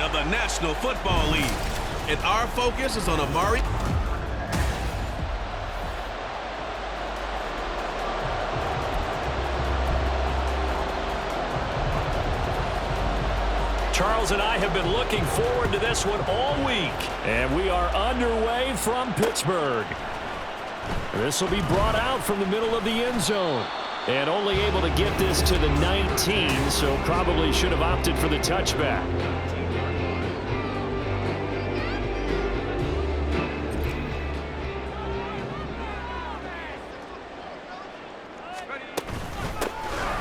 of the National Football League. And our focus is on Amari. Charles and I have been looking forward to this one all week. And we are underway from Pittsburgh. This will be brought out from the middle of the end zone. And only able to get this to the 19, so probably should have opted for the touchback.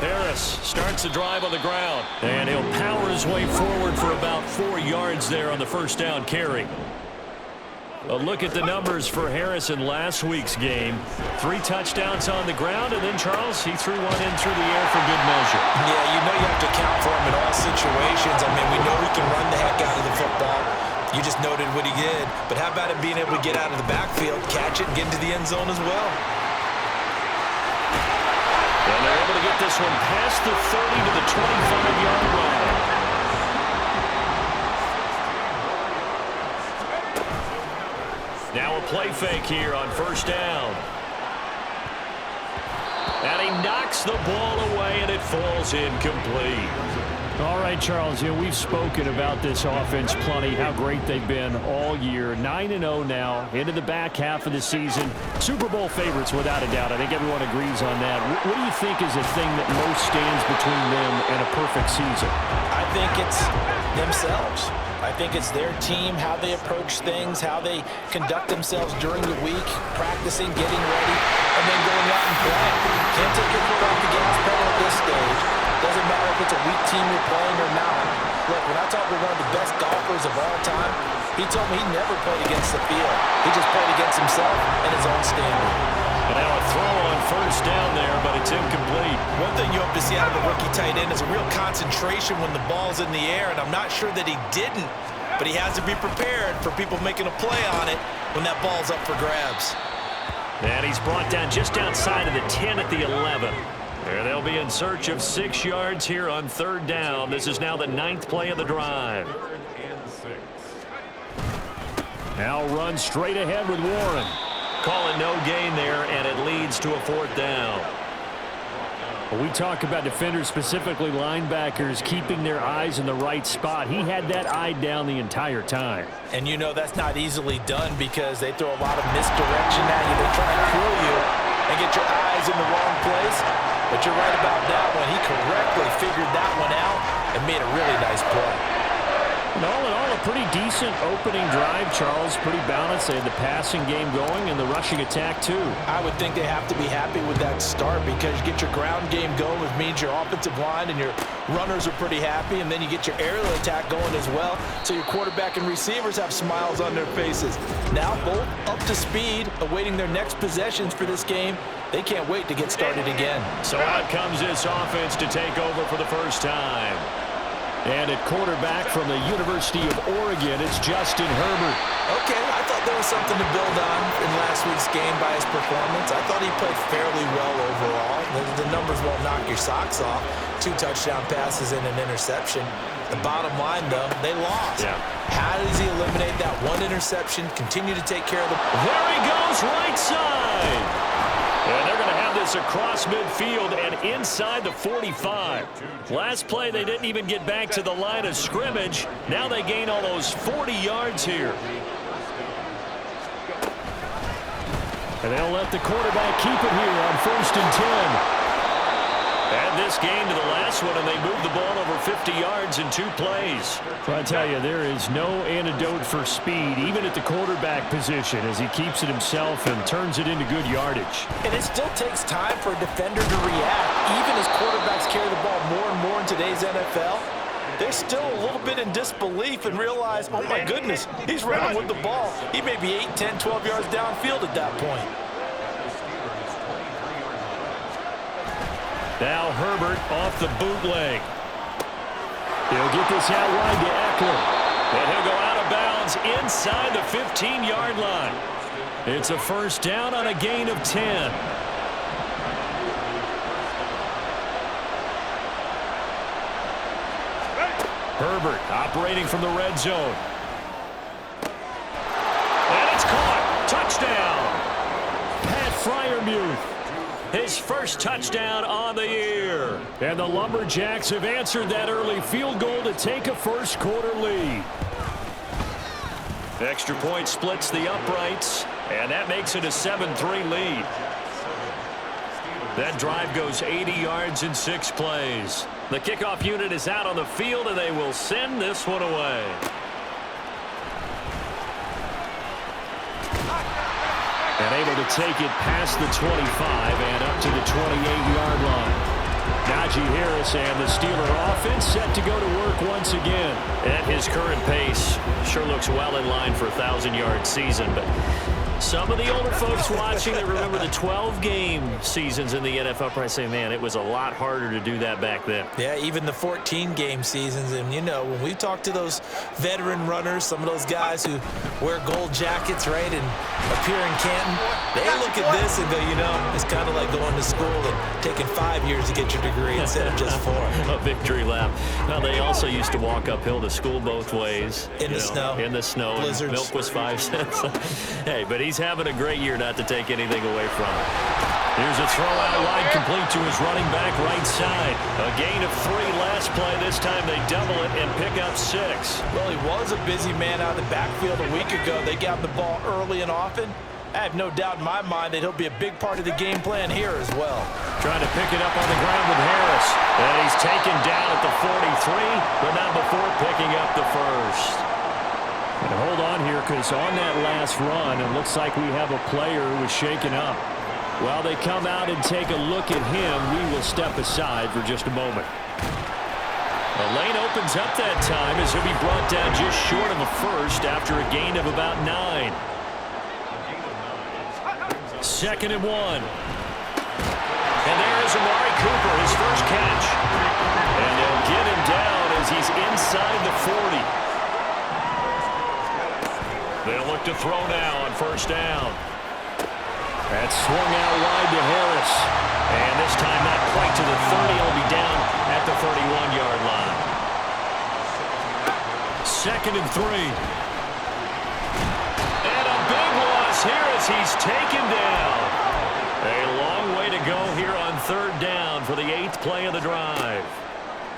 Harris starts the drive on the ground. And he'll power his way forward for about 4 yards there on the first down carry. A look at the numbers for Harris in last week's game. 3 touchdowns on the ground, and then, Charles, he threw one in through the air for good measure. Yeah, you know you have to account for him in all situations. I mean, we know he can run the heck out of the football. You just noted what he did. But how about him being able to get out of the backfield, catch it, and get into the end zone as well? And they're able to get this one past the 30 to the 25-yard line. Now a play fake here on first down. And he knocks the ball away, and it falls incomplete. All right, Charles, we've spoken about this offense plenty, how great they've been all year. 9-0 now, into the back half of the season. Super Bowl favorites, without a doubt. I think everyone agrees on that. What do you think is the thing that most stands between them and a perfect season? I think it's themselves. I think it's their team, how they approach things, how they conduct themselves during the week, practicing, getting ready, and then going out and playing. Can't take your foot off the gas pedal at this stage. Doesn't matter if it's a weak team you're playing or not. Look, when I talk with one of the best golfers of all time, he told me he never played against the field. He just played against himself and his own standard. And now a throw on first down there, but it's incomplete. One thing you hope to see out of the rookie tight end is a real concentration when the ball's in the air, and I'm not sure that he didn't, but he has to be prepared for people making a play on it when that ball's up for grabs. And he's brought down just outside of the 10 at the 11. There they'll be in search of 6 yards here on third down. This is now the 9th play of the drive. Now run straight ahead with Warren. Call it no gain there, and it leads to a 4th down. We talk about defenders, specifically linebackers, keeping their eyes in the right spot. He had that eye down the entire time. And you know that's not easily done because they throw a lot of misdirection at you. They try and fool you and get your eyes in the wrong place. But you're right about that one. He correctly figured that one out and made a really nice play. And all in all, a pretty decent opening drive, Charles. Pretty balanced. They had the passing game going and the rushing attack, too. I would think they have to be happy with that start because you get your ground game going, which means your offensive line and your runners are pretty happy, and then you get your aerial attack going as well, so your quarterback and receivers have smiles on their faces. Now both up to speed, awaiting their next possessions for this game. They can't wait to get started again. So out comes this offense to take over for the first time. And at quarterback from the University of Oregon, it's Justin Herbert. Okay, I thought there was something to build on in last week's game by his performance. I thought he played fairly well overall. The numbers won't knock your socks off. 2 touchdown passes and an interception. The bottom line, though, they lost. Yeah. How does he eliminate that one interception, continue to take care of the... There he goes, right side. And they're going to have this across midfield and inside the 45. Last play, they didn't even get back to the line of scrimmage. Now they gain almost 40 yards here. And they'll let the quarterback keep it here on 1st and 10. And this gain to the last one, and they move the ball over 50 yards in 2 plays. Well, I tell you, there is no antidote for speed, even at the quarterback position, as he keeps it himself and turns it into good yardage. And it still takes time for a defender to react. Even as quarterbacks carry the ball more and more in today's NFL, they're still a little bit in disbelief and realize, oh my goodness, he's running with the ball. He may be 8, 10, 12 yards downfield at that point. Now Herbert off the bootleg. He'll get this out wide to Eckler. And he'll go out of bounds inside the 15-yard line. It's a 1st down on a gain of 10. Herbert operating from the red zone. And it's caught. Touchdown. Pat Freiermuth, his first touchdown on the year. And the Lumberjacks have answered that early field goal to take a first quarter lead. Extra point splits the uprights, and that makes it a 7-3 lead. That drive goes 80 yards in 6 plays. The kickoff unit is out on the field, and they will send this one away. And able to take it past the 25 and up to the 28-yard line. Najee Harris and the Steeler offense set to go to work once again. At his current pace, sure looks well in line for a 1,000-yard season, but some of the older folks watching that remember the 12-game seasons in the NFL probably say, man, it was a lot harder to do that back then. Yeah, even the 14-game seasons. And, you know, when we talk to those veteran runners, some of those guys who wear gold jackets, right, and appear in Canton, they look at this and go, you know, it's kind of like going to school and taking 5 years to get your degree instead of just 4. A victory lap. Now, they also used to walk uphill to school both ways. In the snow. In the snow. Blizzards. Milk was 5 cents. Hey, but he's having a great year, not to take anything away from him. Here's a throw out wide, complete to his running back right side. A gain of 3 last play. This time they double it and pick up 6. Well, he was a busy man out of the backfield a week ago. They got the ball early and often. I have no doubt in my mind that he'll be a big part of the game plan here as well. Trying to pick it up on the ground with Harris. And he's taken down at the 43, but not before picking up the first. And hold on here, because on that last run, it looks like we have a player who was shaken up. While they come out and take a look at him, we will step aside for just a moment. The lane opens up that time as he'll be brought down just short of a first after a gain of about 9. 2nd and 1. And there's Amari Cooper, his first catch. And they'll get him down as he's inside the 40. They'll look to throw now on first down. That's swung out wide to Harris. And this time not quite to the 30. He'll be down at the 31-yard line. 2nd and 3. And a big loss here as he's taken down. A long way to go here on 3rd down for the 8th play of the drive.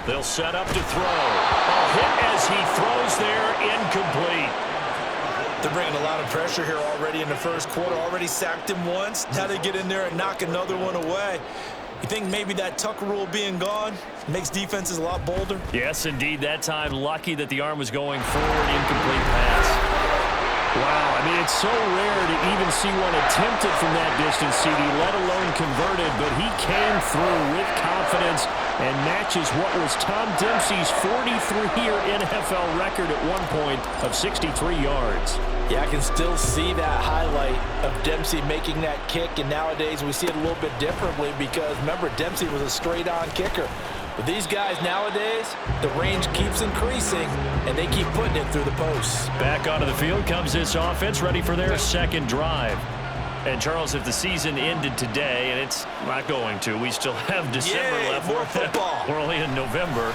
They'll set up to throw. A hit as he throws there, incomplete. They're bringing a lot of pressure here already in the first quarter. Already sacked him once. Now they get in there and knock another one away. You think maybe that Tucker rule being gone makes defenses a lot bolder? Yes, indeed. That time, lucky that the arm was going forward. Incomplete pass. Wow, I mean, it's so rare to even see one attempted from that distance, CD, let alone converted, but he came through with confidence and matches what was Tom Dempsey's 43-year NFL record at one point of 63 yards. Yeah, I can still see that highlight of Dempsey making that kick, and nowadays we see it a little bit differently because, remember, Dempsey was a straight-on kicker. But these guys nowadays, the range keeps increasing, and they keep putting it through the posts. Back onto the field comes this offense, ready for their 2nd drive. And, Charles, if the season ended today, and it's not going to, we still have December left. More football. We're only in November,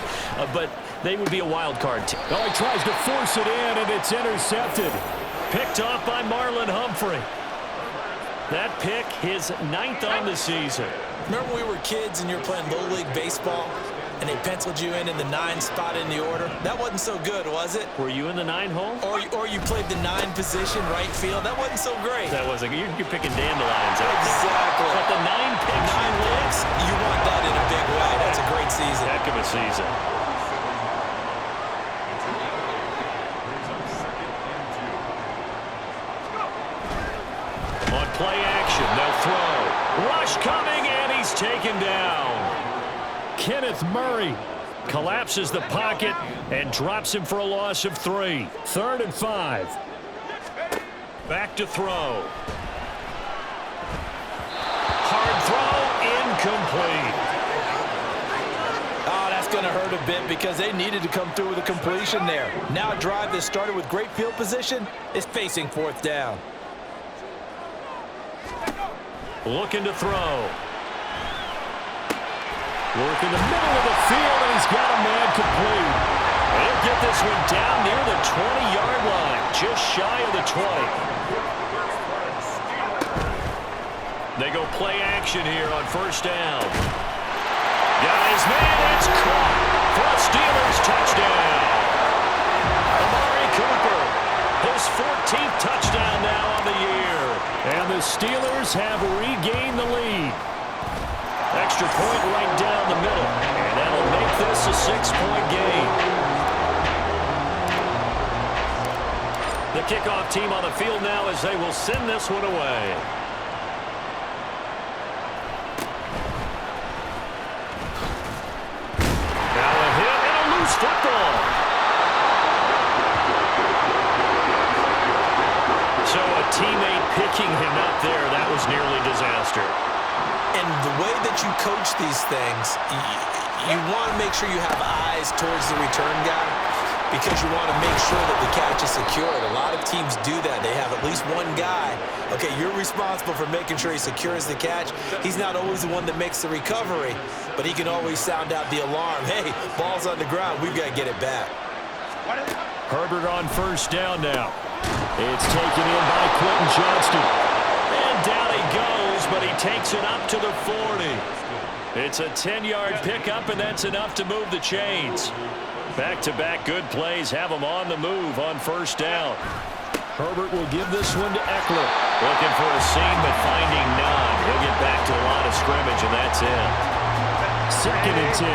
but they would be a wild card team. Oh, he tries to force it in, and it's intercepted. Picked off by Marlon Humphrey. That pick, his 9th on the season. Remember when we were kids and you were playing Little League Baseball, and they penciled you in the 9 spot in the order? That wasn't so good, was it? Were you in the 9 hole? Or you played the 9 position, right field? That wasn't so great. That wasn't. You're picking dandelions out there. Exactly. But the 9 picks. 9 picks, you want that in a big way. That's a great season. Heck of a season. On play action, they'll throw. Rush coming, and he's taken down. Kenneth Murray collapses the pocket and drops him for a loss of 3. 3rd and 5. Back to throw. Hard throw, incomplete. Oh, that's going to hurt a bit because they needed to come through with a completion there. Now a drive that started with great field position is facing 4th down. Looking to throw. Work in the middle of the field, and he's got a man complete. He'll get this one down near the 20-yard line, just shy of the 20. They go play action here on first down. Guys, man, it's caught for a Steelers touchdown. Amari Cooper, his 14th touchdown now on the year. And the Steelers have regained the lead. Extra point right down the middle, and that'll make this a 6-point game. The kickoff team on the field now as they will send this one away. Now a hit and a loose football. So a teammate picking him up there, that was nearly disaster. And the way that you coach these things, you want to make sure you have eyes towards the return guy because you want to make sure that the catch is secured. A lot of teams do that. They have at least one guy. Okay, you're responsible for making sure he secures the catch. He's not always the one that makes the recovery, but he can always sound out the alarm. Hey, ball's on the ground. We've got to get it back. Herbert on first down now. It's taken in by Quentin Johnston. And down he goes, but he takes it up to the 40. It's a 10-yard pickup, and that's enough to move the chains. Back-to-back good plays have him on the move on first down. Herbert will give this one to Eckler. Looking for a seam, but finding none. He'll get back to the line of scrimmage, and that's it. 2nd and 10.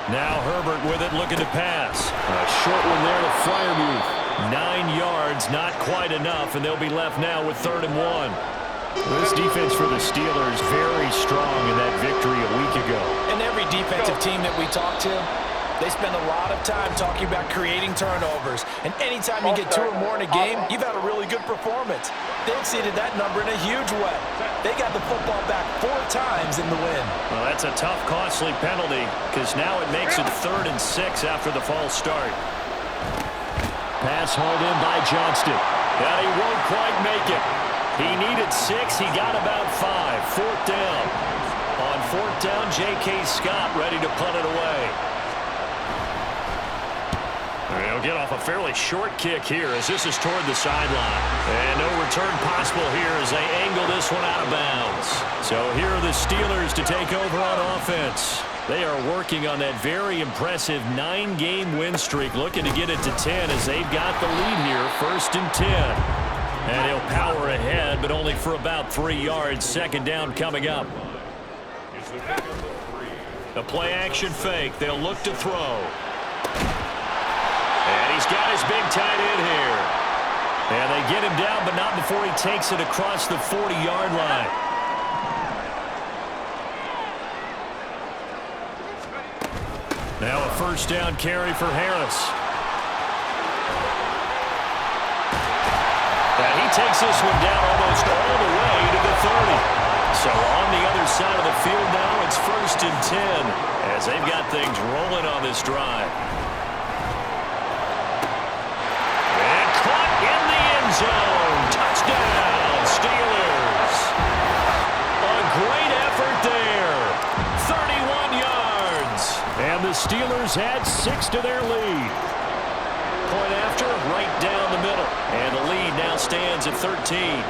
Now Herbert with it, looking to pass. A short one there to Freiermuth. 9 yards, not quite enough, and they'll be left now with 3rd and 1. This defense for the Steelers very strong in that victory a week ago. And every defensive team that we talk to, they spend a lot of time talking about creating turnovers. And anytime you get 2 or more in a game, you've had a really good performance. They exceeded that number in a huge way. They got the football back 4 times in the win. Well, that's a tough, costly penalty because now it makes it 3rd and 6 after the false start. Pass hauled in by Johnston. But he won't quite make it. He needed 6. He got about 5. 4th down. On 4th down, J.K. Scott ready to punt it away. He'll get off a fairly short kick here as this is toward the sideline. And no return possible here as they angle this one out of bounds. So here are the Steelers to take over on offense. They are working on that very impressive 9-game win streak, looking to get it to 10 as they've got the lead here, 1st and 10. And he'll power ahead, but only for about 3 yards. 2nd down coming up. The play-action fake. They'll look to throw. And he's got his big tight end here. And they get him down, but not before he takes it across the 40-yard line. Now a 1st down carry for Harris. And he takes this one down almost all the way to the 30. So on the other side of the field now, it's 1st and 10 as they've got things rolling on this drive. And caught in the end zone. Touchdown, Steelers. A great effort there. 31 yards. And the Steelers add 6 to their lead. Point after, right down the middle. And the lead now stands at 13.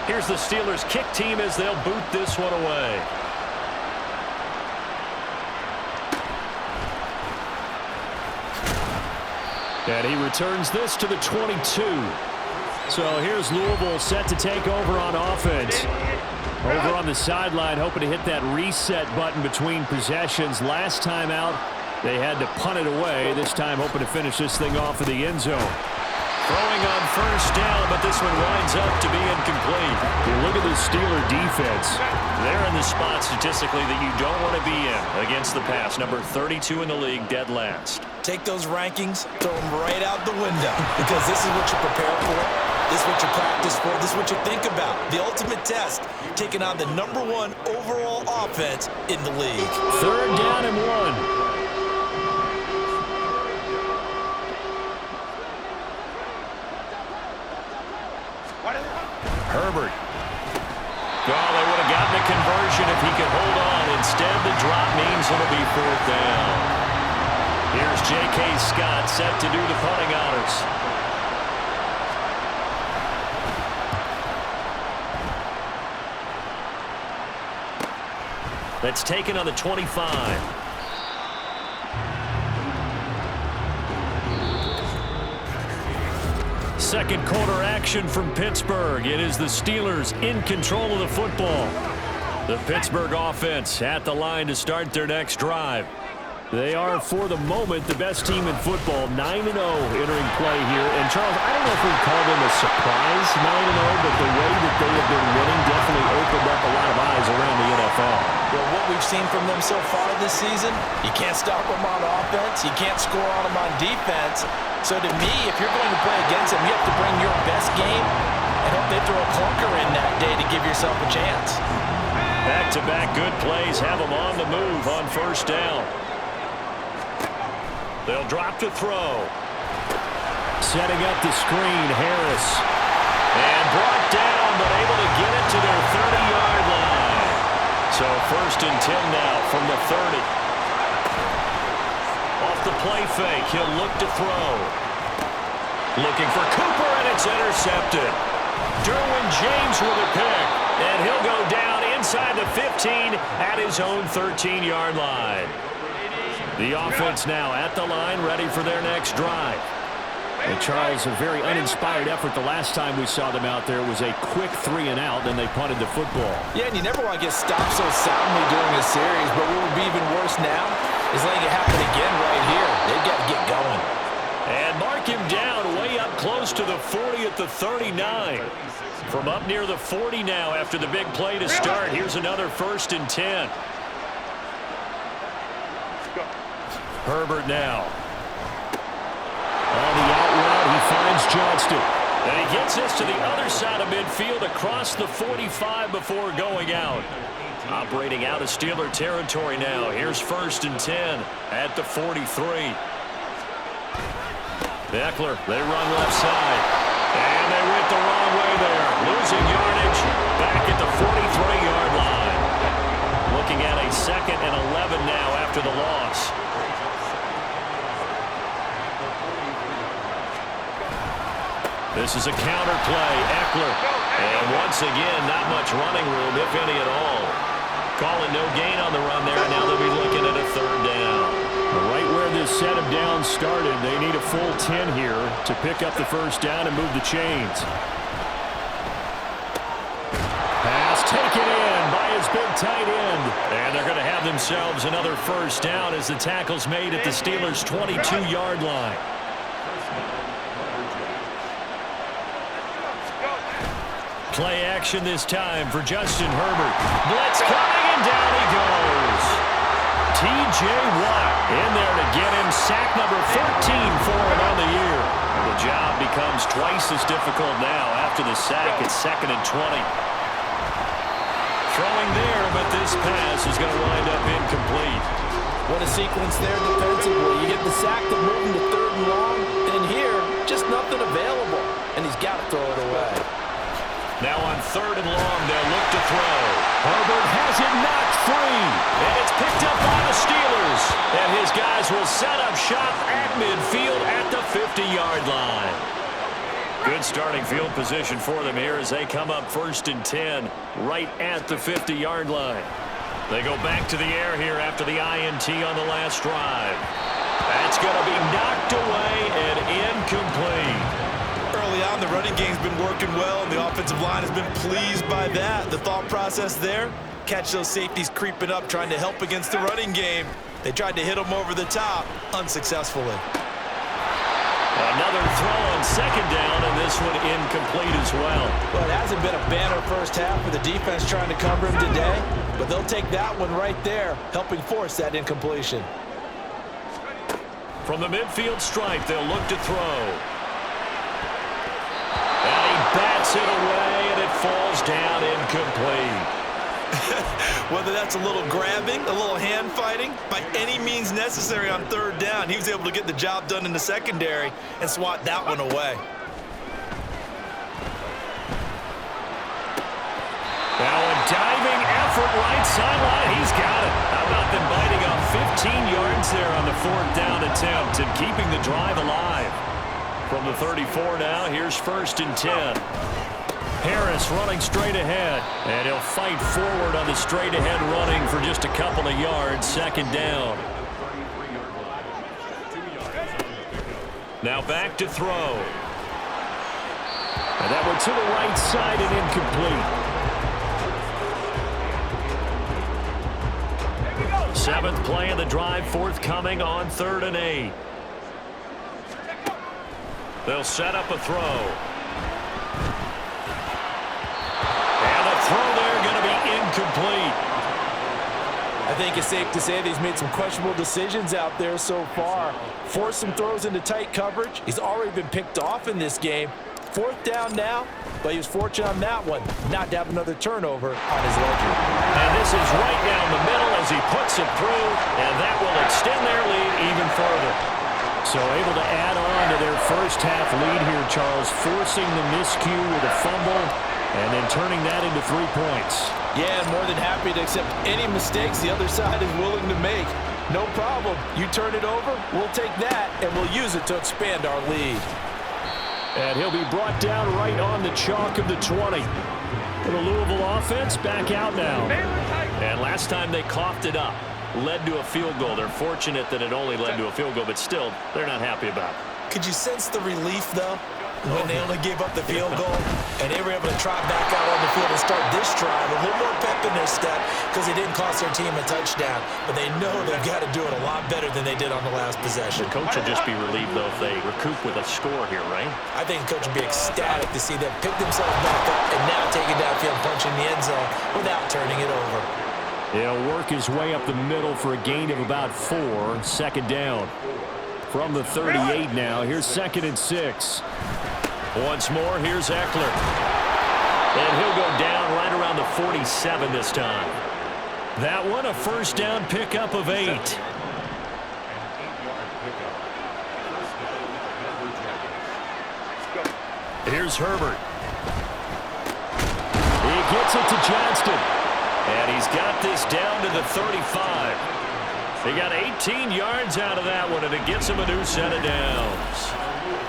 Here's the Steelers kick team as they'll boot this one away. And he returns this to the 22. So here's Louisville set to take over on offense. Over on the sideline, hoping to hit that reset button between possessions. Last time out, they had to punt it away. This time, hoping to finish this thing off in the end zone. Throwing on 1st down, but this one winds up to be incomplete. You look at the Steeler defense. They're in the spot statistically that you don't want to be in against the pass. Number 32 in the league, dead last. Take those rankings, throw them right out the window because this is what you prepare for. This is what you practice for. This is what you think about. The ultimate test, taking on the #1 overall offense in the league. 3rd down and 1. Herbert. Oh, they would have got he can hold on. Instead, the drop means it'll be 4th down. Here's J.K. Scott set to do the punting honors. That's taken on the 25. Second quarter action from Pittsburgh. It is the Steelers in control of the football. The Pittsburgh offense at the line to start their next drive. They are, for the moment, the best team in football, 9-0 entering play here. And, Charles, I don't know if we'd call them a surprise 9-0, but the way that they have been winning definitely opened up a lot of eyes around the NFL. Well, what we've seen from them so far this season, you can't stop them on offense, you can't score on them on defense. So to me, if you're going to play against them, you have to bring your best game and hope they throw a clunker in that day to give yourself a chance. Back-to-back good plays have them on the move on 1st down. They'll drop to throw. Setting up the screen, Harris. And brought down, but able to get it to their 30-yard line. So 1st and 10 now from the 30. Off the play fake, he'll look to throw. Looking for Cooper, and it's intercepted. Derwin James with a pick. And he'll go down inside the 15 at his own 13-yard line. The offense now at the line, ready for their next drive. And Charles, a very uninspired effort the last time we saw them out there was a quick 3-and-out, then they punted the football. Yeah, and you never want to get stopped so soundly during a series, but what would be even worse now is letting it happen again right here. They've got to get going. And mark him down way up close to the 40 at the 39. From up near the 40 now after the big play to start. Here's another 1st and 10. Herbert now. On the out route, he finds Johnston. And he gets this to the other side of midfield across the 45 before going out. Operating out of Steeler territory now. Here's 1st and 10 at the 43. Eckler, they run left side. And they went the wrong way there. Losing yardage back at the 43-yard line. Looking at a 2nd and 11 now after the loss. This is a counter play. Eckler. And once again, not much running room, if any at all. Calling no gain on the run there, and now they'll be looking at a 3rd down. Right where this set of downs started, they need a full 10 here to pick up the 1st down and move the chains. Pass taken in by his big tight end. And they're going to have themselves another 1st down as the tackle's made at the Steelers' 22-yard line. Play action this time for Justin Herbert. Blitz coming, and down he goes. T.J. Watt in there to get him sack number 14 for him on the year. And the job becomes twice as difficult now after the sack. It's 2nd and 20. Throwing there, but this pass is going to wind up incomplete. What a sequence there defensively. You get the sack to move him to 3rd and long. Then here, just nothing available. And he's got to throw it away. Now on 3rd and long, they'll look to throw. Herbert has it knocked free. And it's picked up by the Steelers. And his guys will set up shop at midfield at the 50-yard line. Good starting field position for them here as they come up 1st and 10 right at the 50-yard line. They go back to the air here after the INT on the last drive. That's going to be knocked away and incomplete. Early on, the running game's been working well, and the offensive line has been pleased by that. The thought process there, catch those safeties creeping up, trying to help against the running game. They tried to hit them over the top, unsuccessfully. Another throw on 2nd down, and this one incomplete as well. Well, it hasn't been a banner first half for the defense trying to cover him today, but they'll take that one right there, helping force that incompletion. From the midfield stripe, they'll look to throw. And he bats it away, and it falls down incomplete. Whether that's a little grabbing, a little hand fighting, by any means necessary on 3rd down, he was able to get the job done in the secondary and swat that one away. Now a diving effort, right sideline. He's got it. How about them biting off 15 yards there on the 4th down attempt and keeping the drive alive? From the 34 now, here's 1st and 10. Harris running straight ahead, and he'll fight forward on the straight-ahead running for just a couple of yards. 2nd down. Now back to throw. And that one to the right side and incomplete. 7th play of the drive forthcoming on 3rd and 8. They'll set up a throw. Throw there going to be incomplete. I think it's safe to say that he's made some questionable decisions out there so far. Forced some throws into tight coverage. He's already been picked off in this game. 4th down now, but he was fortunate on that one not to have another turnover on his ledger. And this is right down the middle as he puts it through, and that will extend their lead even further. So able to add on to their first half lead here, Charles, forcing the miscue with a fumble, and then turning that into 3 points. Yeah, and more than happy to accept any mistakes the other side is willing to make. No problem. You turn it over, we'll take that, and we'll use it to expand our lead. And he'll be brought down right on the chalk of the 20. The Louisville offense back out now. And last time they coughed it up, led to a field goal. They're fortunate that it only led to a field goal, but still, they're not happy about it. Could you sense the relief, though, when they only gave up the field goal and they were able to trot back out on the field and start this drive a little more pep in their step because it didn't cost their team a touchdown, but they know they've got to do it a lot better than they did on the last possession. The coach will just be relieved, though, if they recoup with a score here, right? I think the coach will be ecstatic to see them pick themselves back up and now take it downfield, punching the end zone without turning it over. He'll work his way up the middle for a gain of about 4. 2nd down. From the 38 now, here's 2nd and 6. Once more, here's Eckler. And he'll go down right around the 47 this time. That one, a 1st down pickup of 8. Here's Herbert. He gets it to Johnston. And he's got this down to the 35. He got 18 yards out of that one, and it gets him a new set of downs.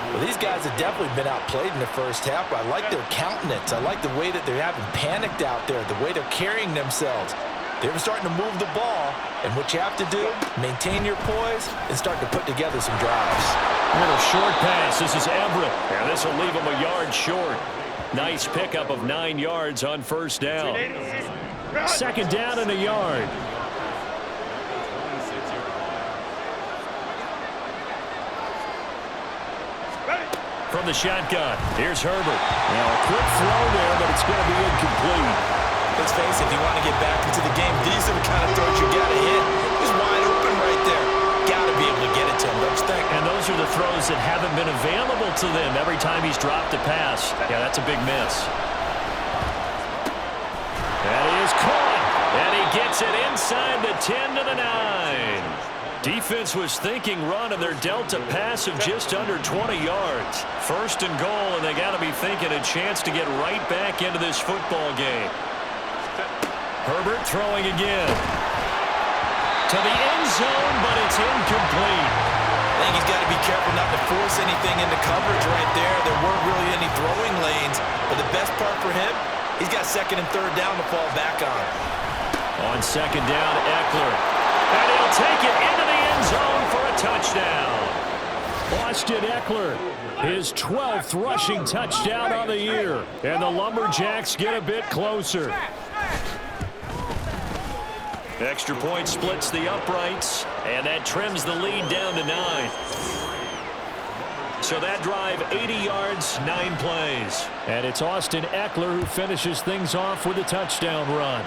Well, these guys have definitely been outplayed in the first half, but I like their countenance. I like the way that they're having panicked out there, the way they're carrying themselves. They're starting to move the ball, and what you have to do, maintain your poise and start to put together some drives. A little short pass. This is Everett. And this will leave him a yard short. Nice pickup of 9 yards on 1st down. 2nd down and a yard. From the shotgun, here's Herbert. Now a quick throw there, but it's going to be incomplete. Let's face it, if you want to get back into the game, these are the kind of throws you got to hit. He's wide open right there. Got to be able to get it to him, don't you think? And those are the throws that haven't been available to them every time he's dropped a pass. Yeah, that's a big miss. That is caught, and he gets it inside the 10 to the 9. Defense was thinking run, and they're dealt a pass of just under 20 yards. 1st and goal, and they got to be thinking a chance to get right back into this football game. Herbert throwing again. To the end zone, but it's incomplete. I think he's got to be careful not to force anything into coverage right there. There weren't really any throwing lanes, but the best part for him, he's got 2nd and 3rd down to fall back on. On 2nd down, Eckler. And he'll take it into the end zone for a touchdown. Austin Eckler, his 12th rushing touchdown on the year. And the Lumberjacks get a bit closer. Extra point splits the uprights, and that trims the lead down to 9. So that drive, 80 yards, 9 plays. And it's Austin Eckler who finishes things off with a touchdown run.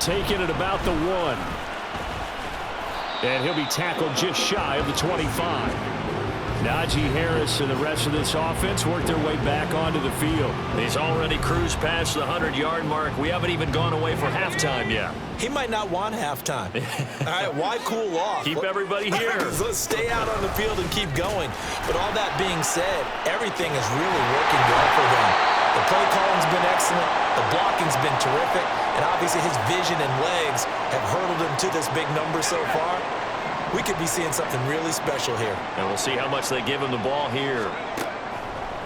Taking it about the 1. And he'll be tackled just shy of the 25. Najee Harris and the rest of this offense work their way back onto the field. He's already cruised past the 100-yard mark. We haven't even gone away for halftime yet. He might not want halftime. All right, why cool off? Keep everybody here. Let's stay out on the field and keep going. But all that being said, everything is really working well for them. The play calling's been excellent. The blocking's been terrific. And obviously his vision and legs have hurdled him to this big number so far. We could be seeing something really special here. And we'll see how much they give him the ball here.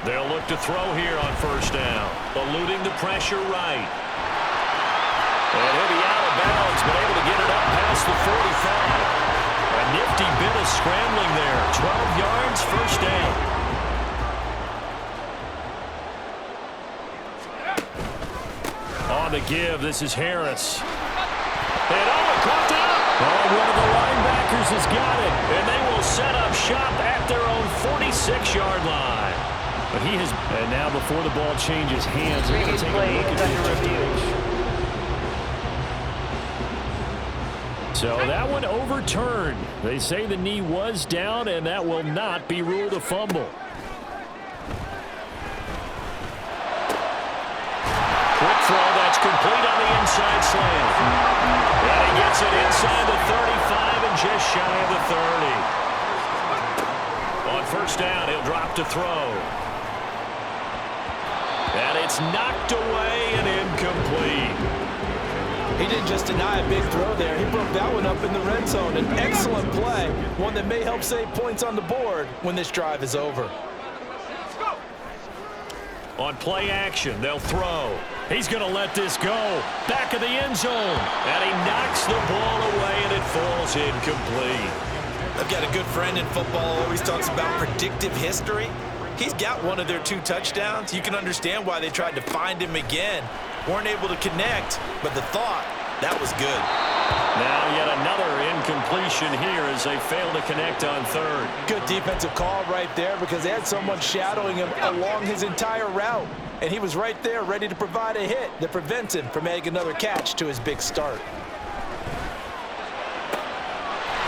They'll look to throw here on first down. Eluding the pressure right. And he'll be out of bounds, but able to get it up past the 45. A nifty bit of scrambling there. 12 yards, first down. On the give, this is Harris. And caught up. Oh, one of the linebackers has got it. And they will set up shop at their own 46-yard line. But he has, and now before the ball changes hands, they're going to take a look at this. So that one overturned. They say the knee was down, and that will not be ruled a fumble. Quick throw that's complete on the inside slant. And he gets it inside the 35 and just shy of the 30. On first down, he'll drop to throw. And it's knocked away and incomplete. He didn't just deny a big throw there. He broke that one up in the red zone. An excellent play, one that may help save points on the board when this drive is over. On play action, they'll throw. He's going to let this go. Back of the end zone. And he knocks the ball away, and it falls incomplete. I've got a good friend in football, always talks about predictive history. He's got one of their 2 touchdowns. You can understand why they tried to find him again. Weren't able to connect, but the thought, that was good. Now yet another incompletion here as they fail to connect on third. Good defensive call right there because they had someone shadowing him along his entire route. And he was right there ready to provide a hit that prevents him from making another catch to his big start.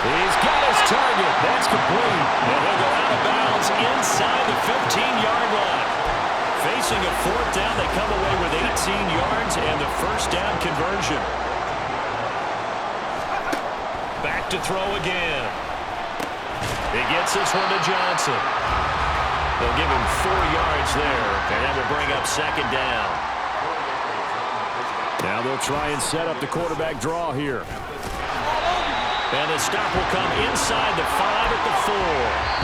He's got his target. That's complete. And he'll go out of bounds inside the 15-yard line. Facing a fourth down, they come away with 18 yards and the first down conversion. Back to throw again. He gets this one to Johnson. They'll give him 4 yards there, and that will bring up second down. Now they'll try and set up the quarterback draw here. And the stop will come inside the 5 at the 4.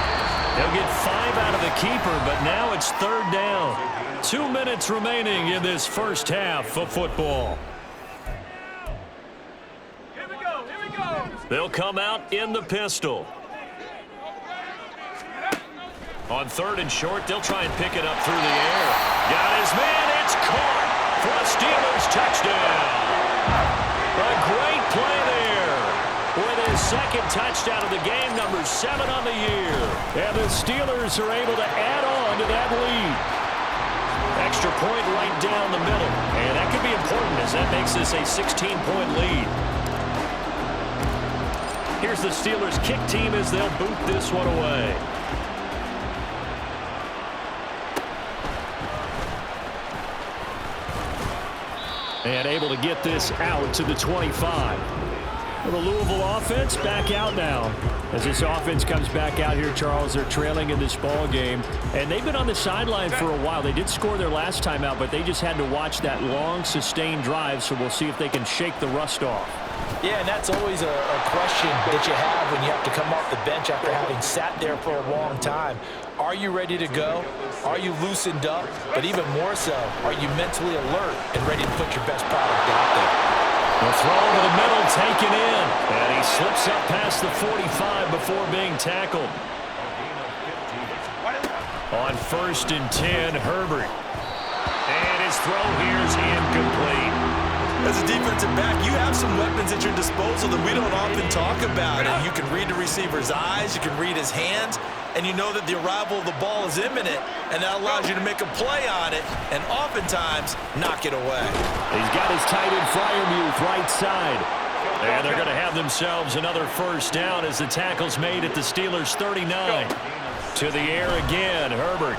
They'll get 5 out of the keeper, but now it's third down. 2 minutes remaining in this first half of football. Here we go, here we go. They'll come out in the pistol. On third and short, they'll try and pick it up through the air. Got his man, it's caught for a Steelers touchdown. A great play there. With his second touchdown of the game, number 7 on the year. And the Steelers are able to add on to that lead. Extra point right down the middle. And that could be important as that makes this a 16-point lead. Here's the Steelers kick team as they'll boot this one away. And able to get this out to the 25. The Louisville offense back out now. As this offense comes back out here, Charles, they're trailing in this ball game. And they've been on the sideline for a while. They did score their last time out, but they just had to watch that long, sustained drive, so we'll see if they can shake the rust off. Yeah, and that's always a question that you have when you have to come off the bench after having sat there for a long time. Are you ready to go? Are you loosened up? But even more so, are you mentally alert and ready to put your best product out there? The throw to the middle, taken in. And he slips up past the 45 before being tackled. On 1st and 10, Herbert. And his throw here is incomplete. As a defensive back, you have some weapons at your disposal that we don't often talk about. And you can read the receiver's eyes, you can read his hands, and you know that the arrival of the ball is imminent, and that allows you to make a play on it and oftentimes knock it away. He's got his tight end Freiermuth right side. And they're going to have themselves another first down as the tackle's made at the Steelers' 39. To the air again, Herbert.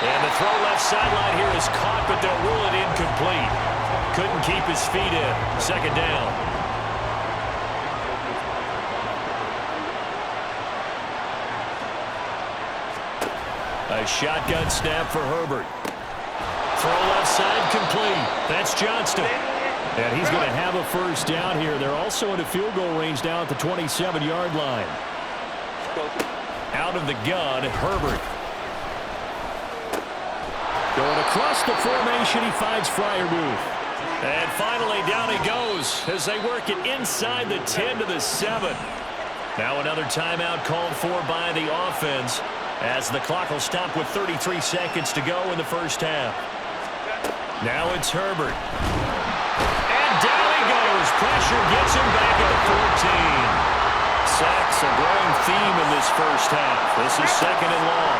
And the throw left sideline here is caught, but they'll rule it incomplete. Couldn't keep his feet in. Second down. A shotgun snap for Herbert. Throw left side complete. That's Johnston. And he's going to have a first down here. They're also in a field goal range now at the 27-yard line. Out of the gun, Herbert. Going across the formation, he finds Freiermuth. And finally, down he goes as they work it inside the 10 to the 7. Now another timeout called for by the offense as the clock will stop with 33 seconds to go in the first half. Now it's Herbert. And down he goes. Pressure gets him back at the 14. Sacks a growing theme in this first half. This is second and long.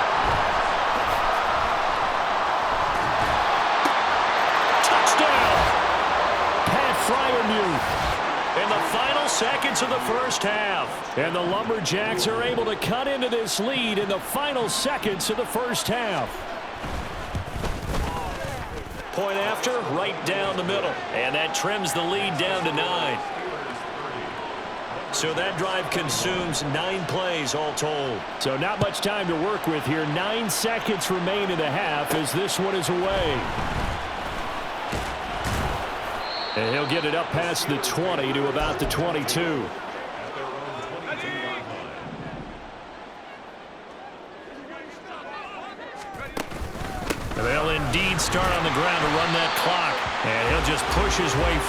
Touchdown! Pat Freiermuth. In the final seconds of the first half. And the Lumberjacks are able to cut into this lead in the final seconds of the first half. Point after, right down the middle. And that trims the lead down to 9. So that drive consumes 9 plays all told. So not much time to work with here. 9 seconds remain in the half as this one is away. And he'll get it up past the 20 to about the 22. They'll indeed start on the ground to run that clock. And he'll just push his way